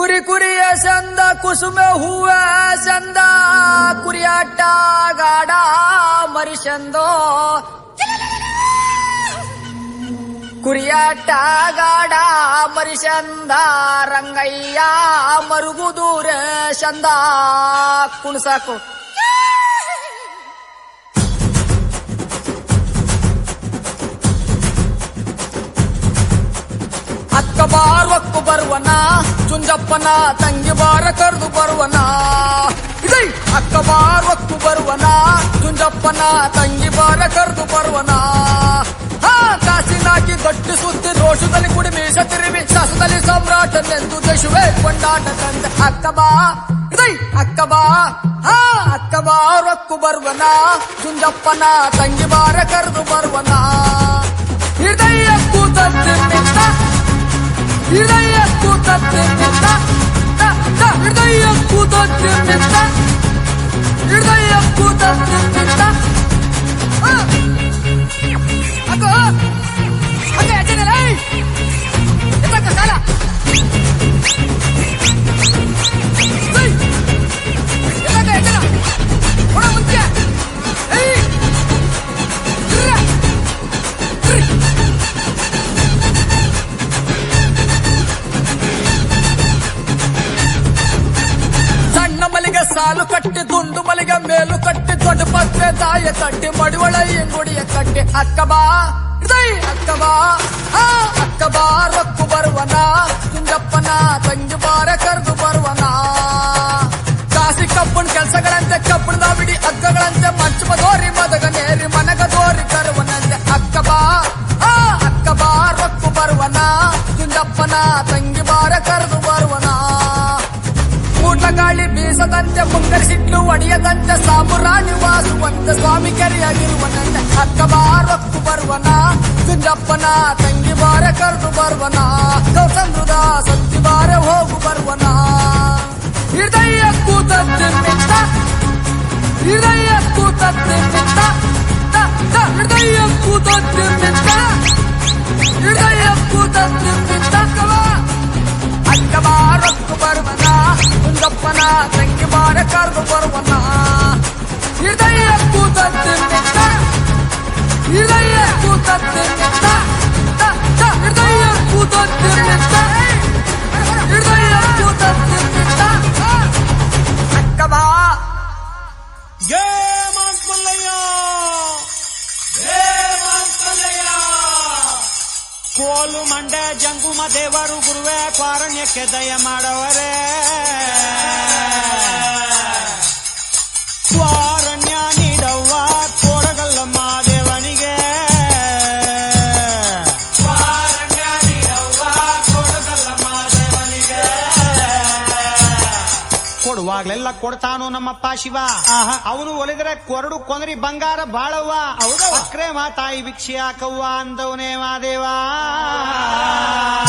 ಕುರಿ ಕುರಿಯ ಚಂದ ಕುಸುಮ ಹೂವ ಚಂದ ಕುರಿಯಾಟ ಗಾಡ ಮರಿಸಂದೋ ಕುರಿಯಾಟ ಗಾಡ ಮರಿಸಂದ ರಂಗಯ್ಯ ಮರುಗುದೂರ ಚಂದ ಕುಣಸಾಕು ಅಕ್ಕ ಬಾರೊಕ್ಕು ಬರುವನ ಚುಂಜಪ್ಪನ ತಂಗಿ ಬಾರ ಕರೆದು ಬರುವನ ಇದೈ ಅಕ್ಕ ಬಾರೊಕ್ಕು ಬರುವನ ಚುಂಜಪ್ಪನ ತಂಗಿ ಬಾರ ಕರೆದು ಬರುವನ ಕಾಸಿನಾಕಿ ಗಟ್ಟಿ ಸುದ್ದಿ ರೋಷದಲ್ಲಿ ಕುಡಿ ಮೀಸ ತಿರುವಿ ಸಸದಲ್ಲಿ ಸಮ್ರಾಟನೆಂದು ದೇಶವೇ ಕೊಂಡಾಟ ತಂದೆ ಅಕ್ಕ ಬಾ ಇದೈ ಅಕ್ಕ ಬಾ ಅಕ್ಕ ಬಾರೊಕ್ಕು ಬರುವನ ಚುಂಜಪ್ಪನ ತಂಗಿ ಬಾರ ಕರೆದು ಬರುವನ ಹೃದಯ ಕೂತದ್ದಿನಿಂದ ಹೃದಯ ಕೂತದ್ದಿನಿಂದ ಹೃದಯ ಕೂತದ್ದಿನಿಂದ ಹೃದಯ ಕೂತದ್ದಿನಿಂದ ಅಕ್ಕ ಅಕ್ಕ ಎಚ್ಚರಿಲ್ಲ ಎತ್ತಕ್ಕ ಕಾಲ ಎತ್ತಕ್ಕ ಎಚ್ಚರ ಹೊಡ ಮುಂಚೆ ಸಾಲು ಕಟ್ಟಿ ದುಂಡು ಮಲಿಗೆ ಮೇಲು ಕಟ್ಟಿ ದೊಡ್ಡ ಪತ್ರೆ ತಾಯ ಕಟ್ಟಿ ಮಡಿವಳ ಎಂಗುಡಿಯ ಕಟ್ಟಿ ಅಕ್ಕ ಬಾ ಹೃದಯ ಅಕ್ಕ ಬಾ ಅಕ್ಕ ಬಾ ರೊಕ್ಕು ಬರುವನ ಕುಂಜಪ್ಪನ ತಂಗಿ ಬಾರ ಕರೆದು ಬರುವನ ಕಾಸಿ ಕಬ್ಬಣ ಕೆಲಸಗಳಂತೆ ಕಬ್ಬಣದ ಬಿಡಿ ಅಗ್ಗಗಳಂತೆ ಮಂಚು ಮದೋರಿ ಮದಗ ನೇರಿ ಮನಗ ದೋರಿ ಕರುವನಂತೆ ಅಕ್ಕ ಬಾ ರೊಕ್ಕು ಬರುವನ ಕುಂಜಪ್ಪನ ತಂಗಿ ಬಾರ ಕರೆದು ಬರುವನ ಗಾಳಿ ಬೀಸದಂತೆ ಮುಂಗರಿಸಿಟ್ಲು ಒಡೆಯದಂತೆ ಸಾಮುರಾಣಿ ವಾಸುವಂತೆ ಸ್ವಾಮಿ ಕೆರೆಯಾಗಿರುವನಂತೆ ಅಕ್ಕ ಬಾರೊಕ್ಕು ಬರುವನ ಕುಂಜಪ್ಪನ ತಂಗಿ ಬಾರ ಕರೆದು ಬರುವನ ಕೌಸಂದ್ರದ ಸಂತಿ ಬಾರ ಹೋಗು ಬರುವನ ಹೃದಯ ಕೂತದ್ದಿನಿಂದ ಹೃದಯ ಕೂತದ್ದಿನಿಂದ ಹೃದಯ ಕೂತದ್ದಿನಿಂದ ಹೃದಯ ಕೂತದ್ದಿನಿಂದ ಅಕ್ಕ ಬಾರೊಕ್ಕು ಬರುವನ ಕುಂಜಪ್ಪನ ತಂಗಿ ಬಾರ ಕರೆದು ಬರುವನ ಹೃದಯ ಕೂತದ್ದಿನಿಂದ ಹೃದಯ ಕೂತದ್ದಿನಿಂದ ಹೃದಯ ಕೂತದ್ದಿನಿಂದ ಹೃದಯ ಕೂತದ್ದಿನಿಂದ ಅಕ್ಕ ಬಾ ಜಯ ಮಾಂತ್ಮಲ್ಲಯ್ಯ ಕೋಲು ಮಂಡೆ ಜಂಗುಮ ದೇವರು ಗುರುವೇ ಕ್ವಾರಣ್ಯಕ್ಕೆ ದಯ ಮಾಡವರೇ ಕ್ವಾರಣ್ಯ ನೀಡವ್ವ ಕೋಡಗಲ್ಲಮ್ಮ ದೇವನಿಗೆ ಕ್ವಾರಣ್ಯ ನೀಡವ್ವ ಕೋಡಗಲ್ಲಮ್ಮ ದೇವನಿಗೆ ಕೊಡುವಾಗ್ಲೆಲ್ಲ ಕೊಡ್ತಾನು ನಮ್ಮಪ್ಪ ಶಿವ ಅವನು ಒಲಿದ್ರೆ ಕೊರಡು ಕೊಂದ್ರಿ ಬಂಗಾರ ಬಾಳವ್ವ ಅಕ್ರೆ ಮಾತಾಯಿ ಭಿಕ್ಷೆ ಹಾಕವ್ವ ಅಂದವನೇ ಮಾದೇವ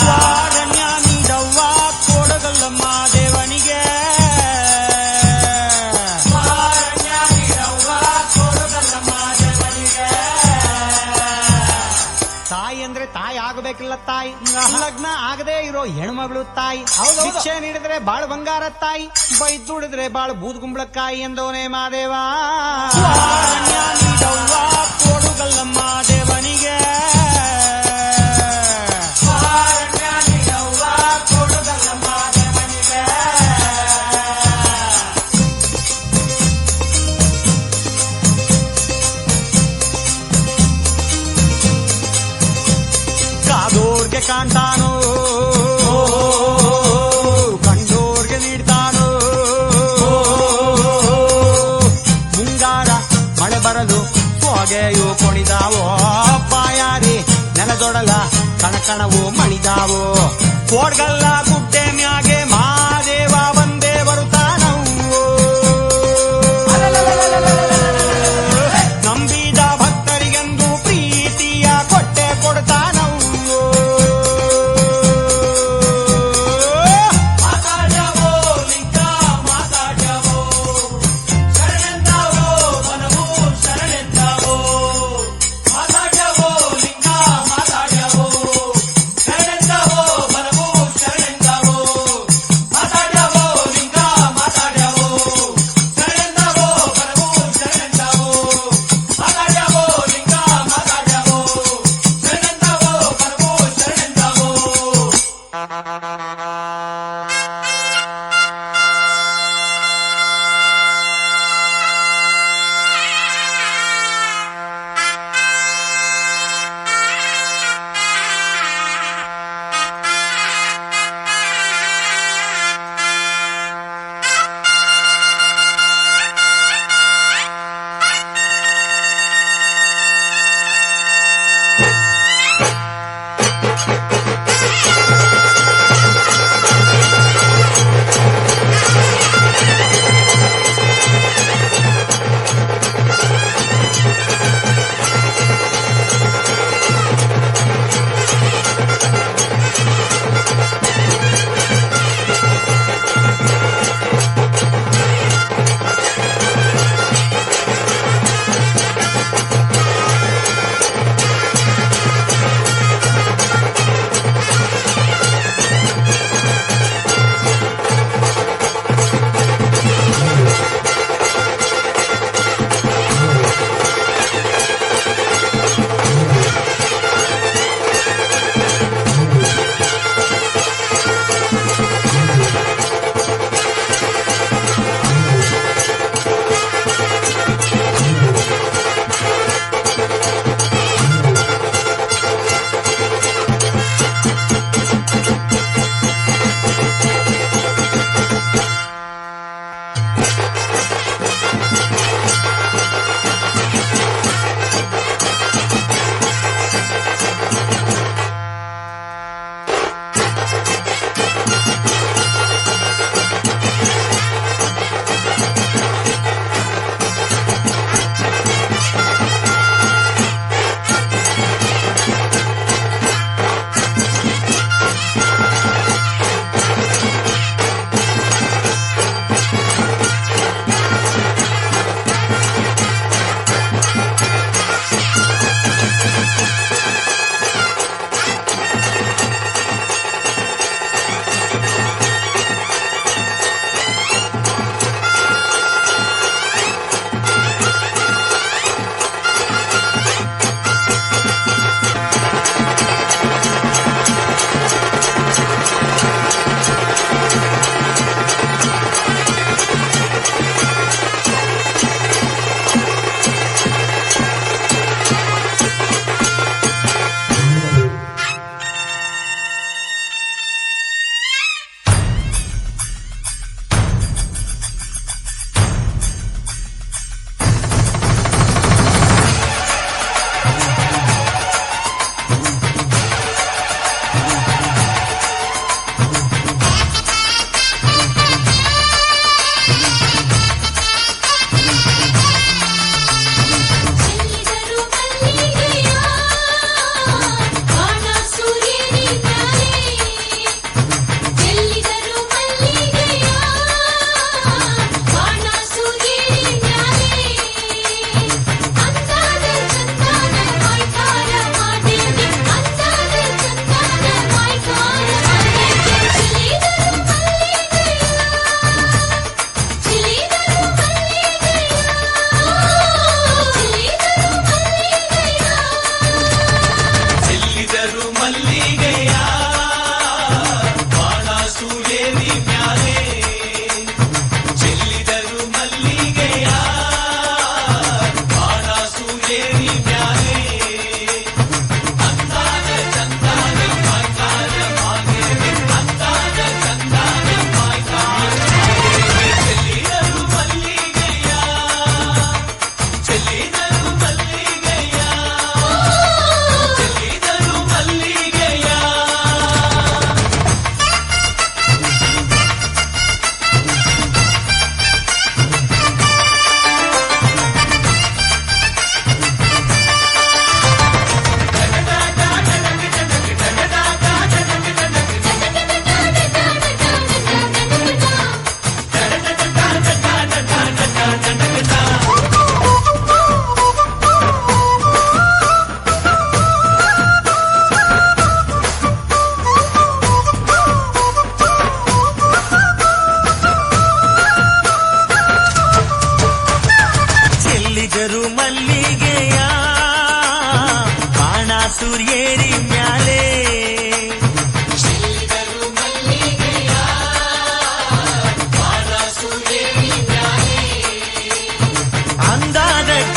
ಕ್ವಾರಣ್ಯ ನೀಡವ್ವ ಕೊಡಗಲ್ಲಮ್ಮ ದೇವನಿಗೆ ಕ್ವಾರಣ್ಯ ನೀಡವ್ವ ಕೊಡಗಲ್ಲಮ್ಮ ದೇವನಿಗೆ ತಾಯಿ ಅಂದ್ರೆ ತಾಯಿ ಆಗಬೇಕಿಲ್ಲ ತಾಯಿ ಲಗ್ನ ಆಗದೆ ಇರೋ ಹೆಣ್ಮಗಳು ತಾಯಿ ಭಿಕ್ಷೆ ನೀಡಿದ್ರೆ ಬಾಳ ಬಂಗಾರ ತಾಯಿ ಬೈದುಡಿದ್ರೆ ಬಾಳ ಬೂದ್ಗುಂಬಳಕಾಯಿ ಎಂದವನೇ ಮಾದೇವ ಕ್ವಾರಣ್ಯ ನೀಡವ್ವ ಕೊಡುಗಲ್ಲಮ್ಮ ದೇವನಿಗೆ ಕ್ವಾರಣ್ಯ ನೀಡವ್ವ ಕೊಡುಗಲ್ಲಮ್ಮ ದೇವನಿಗೆ ಕಾದೋರ್ಗೆ ಕಾಣ್ತಾನೋ ಕಂಡೋರ್ಗೆ ನೀಡ್ತಾನೋ ಮುಂಗಾರ ಮಳೆ ಬರಲು ಹೊಗೆಯು ಕೊಣಿದಾವೋ ಬಾಯಾರಿ ನೆಲದೊಡಲ ಕಣಕಣವು ಮಣಿದಾವೋ ಕೋಡ್ಗಲ್ಲ ಗುಡ್ಡೆ ಮ್ಯಾಗೆ ಮಾದೇವ ಬಂದೇ ಬರುತ್ತಾನವು ನಂಬಿದ ಭಕ್ತರಿಗೆಂದು ಪ್ರೀತಿಯ ಕೊಟ್ಟೆ ಕೊಡ್ತಾನವು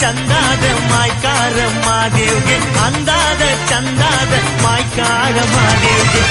ಚಂದಾದ ಮಾಯ್ಕಾರ ಮಾದೇವ್ಗೆ ಅಂದಾದ ಚಂದಾದ ಮಾಯ್ಕಾರ ಮಾದೇವ್ಗೆ